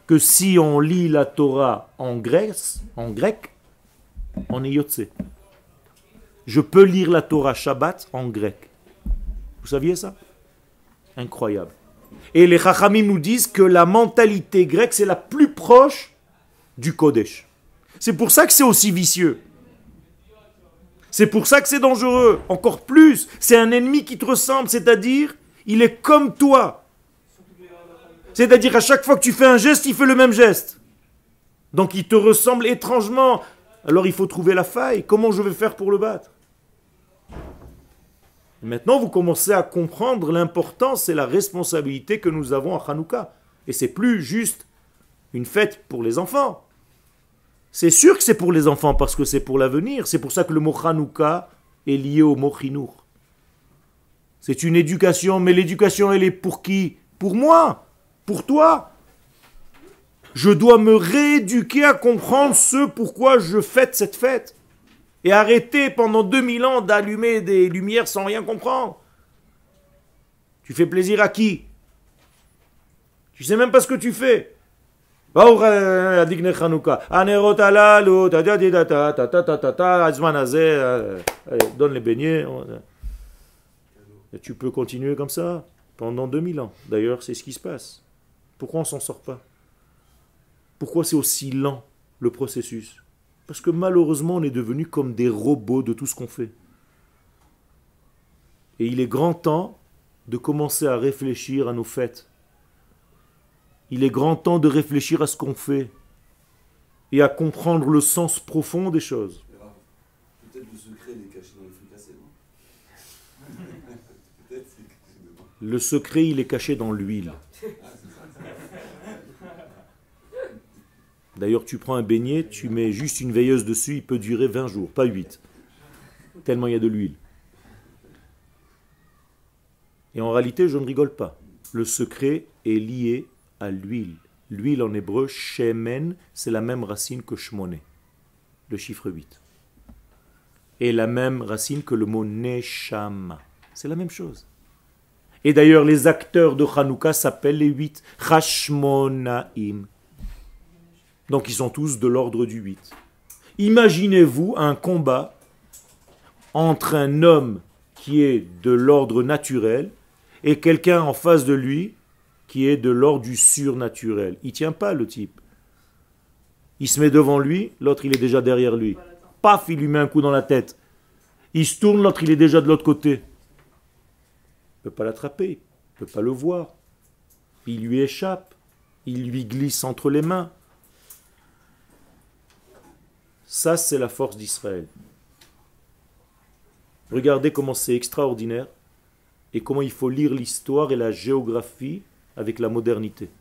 que si on lit la Torah en grec, on est yotze. Je peux lire la Torah Shabbat en grec. Vous saviez ça? Incroyable. Et les Chachamim nous disent que la mentalité grecque, c'est la plus proche du Kodesh. C'est pour ça que c'est aussi vicieux. C'est pour ça que c'est dangereux. Encore plus, c'est un ennemi qui te ressemble, c'est-à-dire, il est comme toi. C'est-à-dire, à chaque fois que tu fais un geste, il fait le même geste. Donc il te ressemble étrangement. Alors il faut trouver la faille. Comment je vais faire pour le battre? Maintenant, vous commencez à comprendre l'importance et la responsabilité que nous avons à Hanouka. Et c'est plus juste une fête pour les enfants. C'est sûr que c'est pour les enfants parce que c'est pour l'avenir. C'est pour ça que le mot Hanouka est lié au mot Chinour. C'est une éducation, mais l'éducation, elle est pour qui? Pour moi, pour toi. Je dois me rééduquer à comprendre ce pourquoi je fête cette fête. Et arrêter pendant 2000 ans d'allumer des lumières sans rien comprendre. Tu fais plaisir à qui? Tu sais même pas ce que tu fais. Donne les beignets. Et tu peux continuer comme ça pendant 2000 ans. D'ailleurs, c'est ce qui se passe. Pourquoi on s'en sort pas? Pourquoi c'est aussi lent le processus? Parce que malheureusement, on est devenus comme des robots de tout ce qu'on fait. Et il est grand temps de commencer à réfléchir à nos fêtes. Il est grand temps de réfléchir à ce qu'on fait et à comprendre le sens profond des choses. Peut-être le secret il est caché dans les fricassés, non? Peut-être c'est caché dedans. Le secret, il est caché dans l'huile. D'ailleurs, tu prends un beignet, tu mets juste une veilleuse dessus, il peut durer 20 jours, pas 8. Tellement il y a de l'huile. Et en réalité, je ne rigole pas. Le secret est lié à l'huile. L'huile en hébreu, shemen, c'est la même racine que shmoné, le chiffre 8. Et la même racine que le mot neshama. C'est la même chose. Et d'ailleurs, les acteurs de Hanouka s'appellent les 8 Chashmonaim. Donc ils sont tous de l'ordre du 8. Imaginez-vous un combat entre un homme qui est de l'ordre naturel et quelqu'un en face de lui qui est de l'ordre du surnaturel. Il ne tient pas le type. Il se met devant lui, l'autre il est déjà derrière lui. Paf, il lui met un coup dans la tête. Il se tourne, l'autre il est déjà de l'autre côté. Il ne peut pas l'attraper, il ne peut pas le voir. Il lui échappe, il lui glisse entre les mains. Ça, c'est la force d'Israël. Regardez comment c'est extraordinaire et comment il faut lire l'histoire et la géographie avec la modernité.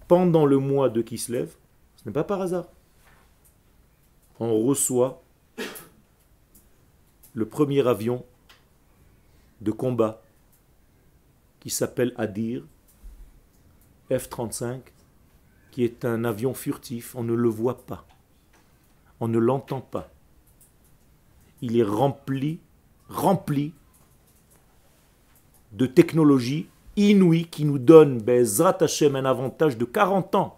Pendant le mois de Kislev, ce n'est pas par hasard, on reçoit le premier avion de combat qui s'appelle Adir F-35, qui est un avion furtif, on ne le voit pas. On ne l'entend pas. Il est rempli de technologies inouïes qui nous donnent, Bezrat Hashem, un avantage de 40 ans.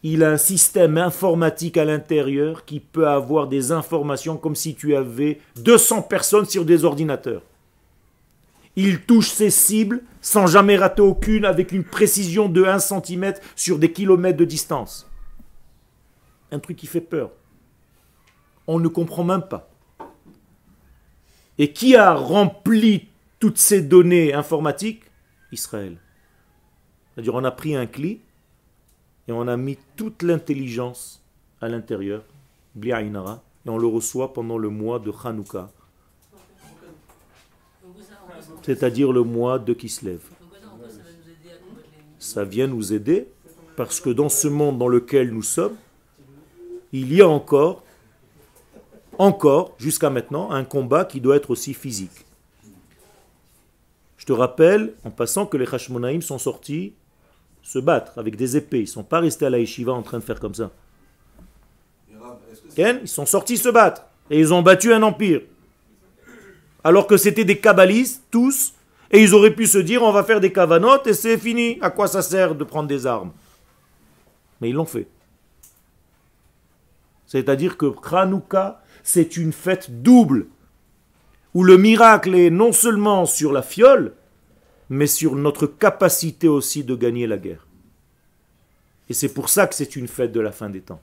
Il a un système informatique à l'intérieur qui peut avoir des informations comme si tu avais 200 personnes sur des ordinateurs. Il touche ses cibles sans jamais rater aucune, avec une précision de 1 cm sur des kilomètres de distance. Un truc qui fait peur. On ne comprend même pas. Et qui a rempli toutes ces données informatiques? Israël. C'est-à-dire on a pris un cli et on a mis toute l'intelligence à l'intérieur, Bli Ainara, et on le reçoit pendant le mois de Hanouka, c'est-à-dire le mois de Kislev. Ça vient nous aider parce que dans ce monde dans lequel nous sommes, il y a encore, jusqu'à maintenant, un combat qui doit être aussi physique. Je te rappelle, en passant, que les Hashmonaïm sont sortis se battre avec des épées. Ils ne sont pas restés à la yeshiva en train de faire comme ça. Ils sont sortis se battre. Et ils ont battu un empire. Alors que c'était des kabbalistes, tous, Et ils auraient pu se dire, on va faire des cavanotes et c'est fini. À quoi ça sert de prendre des armes? Mais ils l'ont fait. C'est-à-dire que Hanouka, c'est une fête double, où le miracle est non seulement sur la fiole, mais sur notre capacité aussi de gagner la guerre. Et c'est pour ça que c'est une fête de la fin des temps.